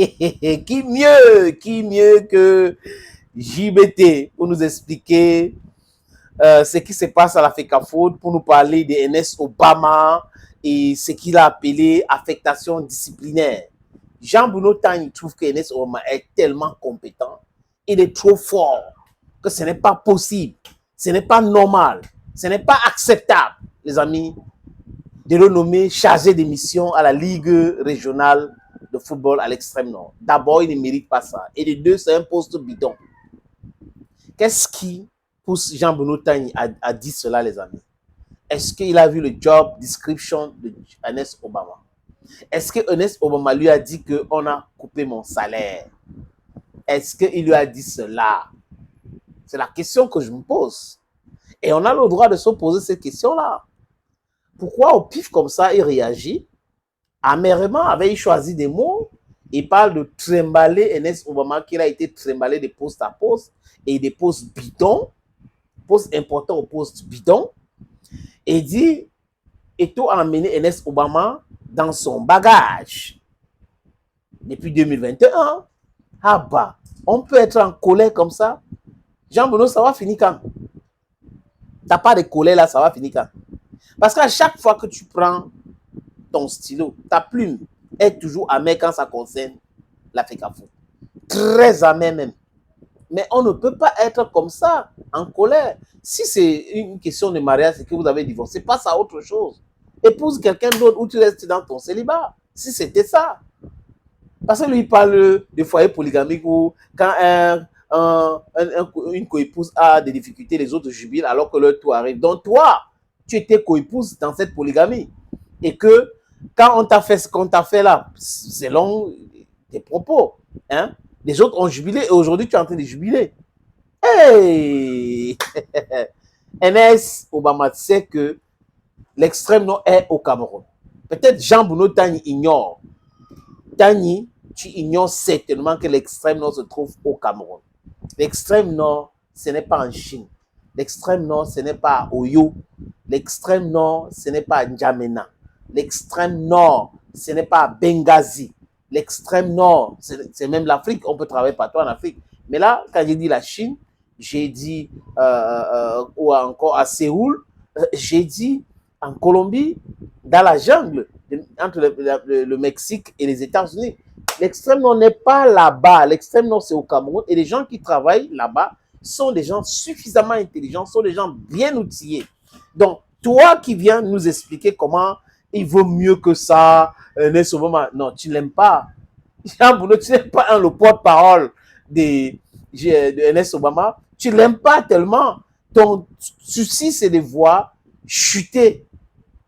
Qui mieux que JBT pour nous expliquer ce qui se passe à la FECAFOOT, pour nous parler de Ernest Obama et ce qu'il a appelé affectation disciplinaire. Jean-Bruno Tang trouve que Ernest Obama est tellement compétent, il est trop fort, que ce n'est pas possible, ce n'est pas normal, ce n'est pas acceptable, les amis, de le nommer chargé de mission à la Ligue régionale de football à l'extrême nord. D'abord, il ne mérite pas ça. Et de deux, c'est un poste bidon. Qu'est-ce qui pousse Jean-Bruno Tang à dire cela, les amis? Est-ce qu'il a vu le job description de Ernest Obama? Est-ce que Ernest Obama lui a dit qu'on a coupé mon salaire? Est-ce qu'il lui a dit cela? C'est la question que je me pose. Et on a le droit de se poser cette question-là. Pourquoi au pif comme ça, il réagit? Amèrement, avait-il choisi des mots? Il parle de trimballer Ernest Obama, qu'il a été trimballé de poste à poste et des postes bidons, postes importants au poste bidon. Et dit, et tout a emmené Ernest Obama dans son bagage. Depuis 2021, ah bah, on peut être en colère comme ça. Jean-Bruno, ça va finir quand? T'as pas de colère là, ça va finir quand? Parce qu'à chaque fois que tu prends ton stylo, ta plume est toujours amère quand ça concerne la FECAFOOT. Très amère même. Mais on ne peut pas être comme ça, en colère. Si c'est une question de mariage, c'est que vous avez divorcé, passe à autre chose. Épouse quelqu'un d'autre ou tu restes dans ton célibat. Si c'était ça. Parce que lui, il parle de foyer polygamique où quand une coépouse a des difficultés, les autres jubilent alors que leur tour arrive. Donc toi, tu étais coépouse dans cette polygamie. Et que quand on t'a fait ce qu'on t'a fait là, selon tes propos, hein, les autres ont jubilé et aujourd'hui tu es en train de jubiler. Hey! NS Obama sait que l'extrême nord est au Cameroun. Peut-être Jean-Bruno Tang ignore. Tagny, tu ignores certainement que l'extrême nord se trouve au Cameroun. L'extrême nord, ce n'est pas en Chine. L'extrême nord, ce n'est pas à Oyo. L'extrême nord, ce n'est pas à N'Djamena. L'extrême nord, ce n'est pas à Benghazi. L'extrême nord, c'est même l'Afrique. On peut travailler partout en Afrique. Mais là, quand j'ai dit la Chine, j'ai dit ou encore à Séoul, j'ai dit en Colombie, dans la jungle, entre le Mexique et les États-Unis. L'extrême nord n'est pas là-bas. L'extrême nord, c'est au Cameroun. Et les gens qui travaillent là-bas sont des gens suffisamment intelligents, sont des gens bien outillés. Donc, toi qui viens nous expliquer comment il vaut mieux que ça, Ernest Obama, non, tu ne l'aimes pas. Jean-Bruno, tu n'aimes pas le porte-parole de Ernest Obama. Tu ne l'aimes pas tellement. Ton souci, c'est de voir chuter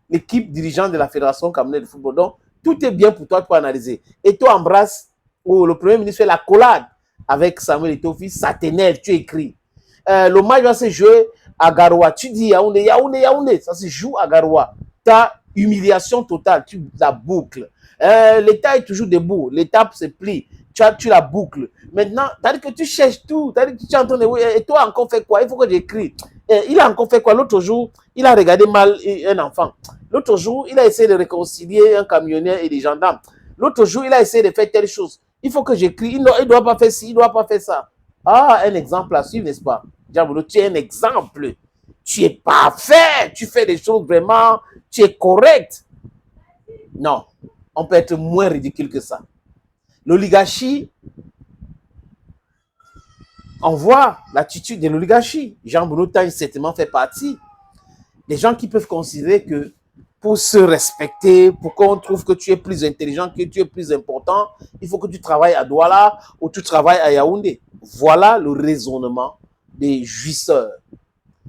l'équipe dirigeante de la Fédération camerounaise de football. Donc, tout est bien pour toi, tu peux analyser. Et toi, embrasse, le Premier ministre fait la collade avec Samuel Eto'o, ça t'énerve, tu écris. Le match va se jouer à Garoua. Tu dis Yaoundé, Yaoundé, Yaoundé. Ça se joue à Garoua. Tu as humiliation totale, tu la boucles. L'État est toujours debout, l'État se plie, tu la boucles. Maintenant, tu as dit que tu cherches tout, tu as dit que tu es en train de... Et toi, encore fait quoi? Il faut que j'écris. Il a encore fait quoi? L'autre jour, il a regardé mal un enfant. L'autre jour, il a essayé de réconcilier un camionneur et des gendarmes. L'autre jour, il a essayé de faire telle chose. Il faut que j'écris. Il ne doit pas faire ci, il ne doit pas faire ça. Ah, un exemple à suivre, n'est-ce pas? Diabolo, tu es un exemple. Tu es parfait. Tu fais des choses vraiment... Tu es correct. Non. On peut être moins ridicule que ça. L'oligarchie, on voit l'attitude de l'oligarchie. Jean-Bruno Tang certainement fait partie des gens qui peuvent considérer que pour se respecter, pour qu'on trouve que tu es plus intelligent, que tu es plus important, il faut que tu travailles à Douala ou tu travailles à Yaoundé. Voilà le raisonnement des jouisseurs.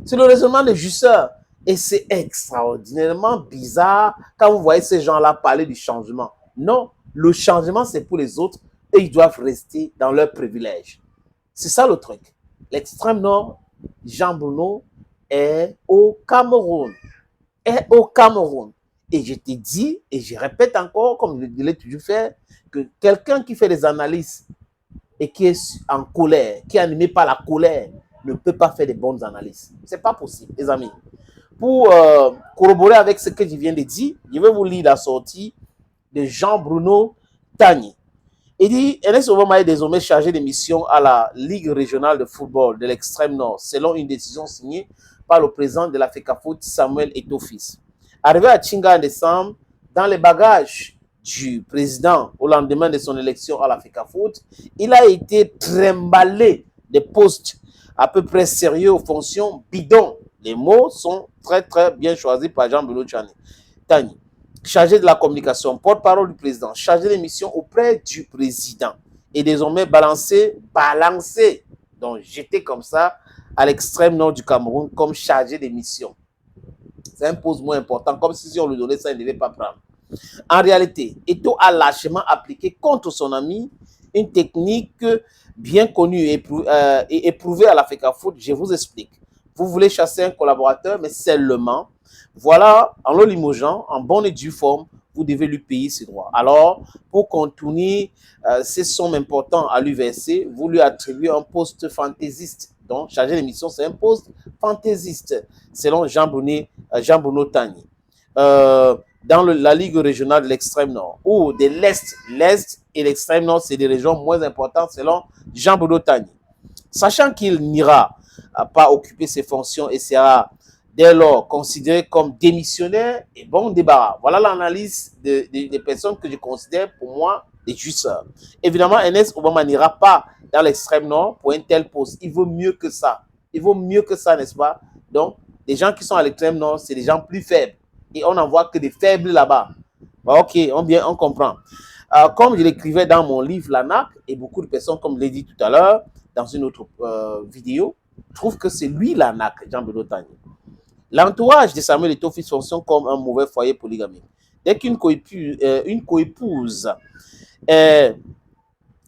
C'est le raisonnement des jouisseurs. Et c'est extraordinairement bizarre quand vous voyez ces gens-là parler du changement. Non, le changement, c'est pour les autres et ils doivent rester dans leurs privilèges. C'est ça le truc. L'extrême nord, Jean-Bruno, est au Cameroun. Est au Cameroun. Et je te dis, et je répète encore, comme je l'ai toujours fait, que quelqu'un qui fait des analyses et qui est en colère, qui est animé par la colère, ne peut pas faire de bonnes analyses. Ce n'est pas possible, les amis. Pour corroborer avec ce que je viens de dire, je vais vous lire la sortie de Jean-Bruno Tang. Il dit, Ernest Obama est désormais chargé de mission à la Ligue régionale de football de l'extrême nord, selon une décision signée par le président de la FECAFOOT, Samuel Eto'o-Fils. Arrivé à Chinga en décembre, dans les bagages du président au lendemain de son élection à la FECAFOOT, il a été trimballé des postes à peu près sérieux aux fonctions bidons. Les mots sont très très bien choisis par Jean-Bruno Tani. Chargé de la communication, porte-parole du président, chargé des missions auprès du président et désormais balancé, donc j'étais comme ça à l'extrême nord du Cameroun comme chargé des missions. C'est un poste moins important, comme si on lui donnait ça, il ne devait pas prendre. En réalité, Eto'o a lâchement appliqué contre son ami une technique bien connue et éprouvée à la FECAFOOT. Je vous explique. Vous voulez chasser un collaborateur, mais seulement, voilà, en le limogeant, en bonne et due forme, vous devez lui payer ses droits. Alors, pour contourner ces sommes importantes à lui verser, vous lui attribuez un poste fantaisiste. Donc, chargé de mission, c'est un poste fantaisiste, selon Jean-Bruno Tani. Dans la Ligue régionale de l'extrême nord, ou de l'Est. L'Est et l'extrême nord, c'est des régions moins importantes selon Jean-Bruno Tani. Sachant qu'il n'ira pas occuper ses fonctions et sera dès lors considéré comme démissionnaire et bon débarras. Voilà l'analyse des personnes que je considère pour moi des justeurs. Évidemment, Ernest Obama n'ira pas dans l'extrême nord pour un tel poste. Il vaut mieux que ça. Il vaut mieux que ça, n'est-ce pas? Donc, les gens qui sont à l'extrême nord, c'est des gens plus faibles. Et on n'en voit que des faibles là-bas. Bah, ok, on comprend. Comme je l'écrivais dans mon livre, l'ANAC, et beaucoup de personnes, comme je l'ai dit tout à l'heure, dans une autre vidéo, trouvent que c'est lui l'ANAC, Jean-Bruno Tani. L'entourage de Samuel Eto'o-Fils fonctionne comme un mauvais foyer polygamique. Dès qu'une coépouse est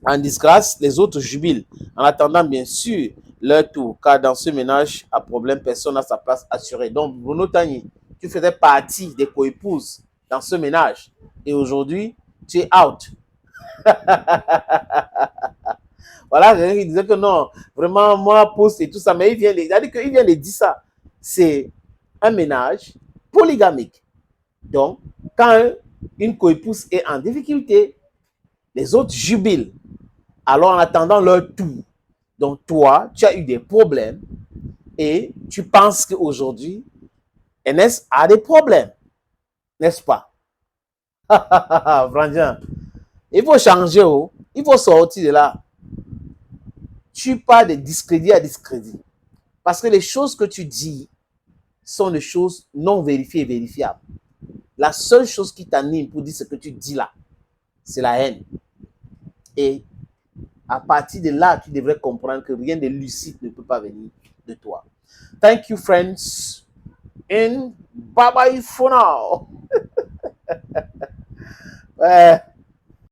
en disgrâce, les autres jubilent, en attendant bien sûr leur tour, car dans ce ménage à problème, personne n'a sa place assurée. Donc, Bruno Tani, tu faisais partie des coépouses dans ce ménage, et aujourd'hui, tu es out. Voilà, il disait que non, vraiment, moi, poste et tout ça, mais il vient de dire ça. C'est un ménage polygamique. Donc, quand une coépouse est en difficulté, les autres jubilent. Alors, en attendant leur tour. Donc, toi, tu as eu des problèmes et tu penses qu'aujourd'hui, Ernest a des problèmes. N'est-ce pas? Frangin, il faut changer, oh. Il faut sortir de là. Tu pars de discrédit à discrédit. Parce que les choses que tu dis sont des choses non vérifiées et vérifiables. La seule chose qui t'anime pour dire ce que tu dis là, c'est la haine. Et à partir de là, tu devrais comprendre que rien de lucide ne peut pas venir de toi. Thank you, friends. And bye-bye for now.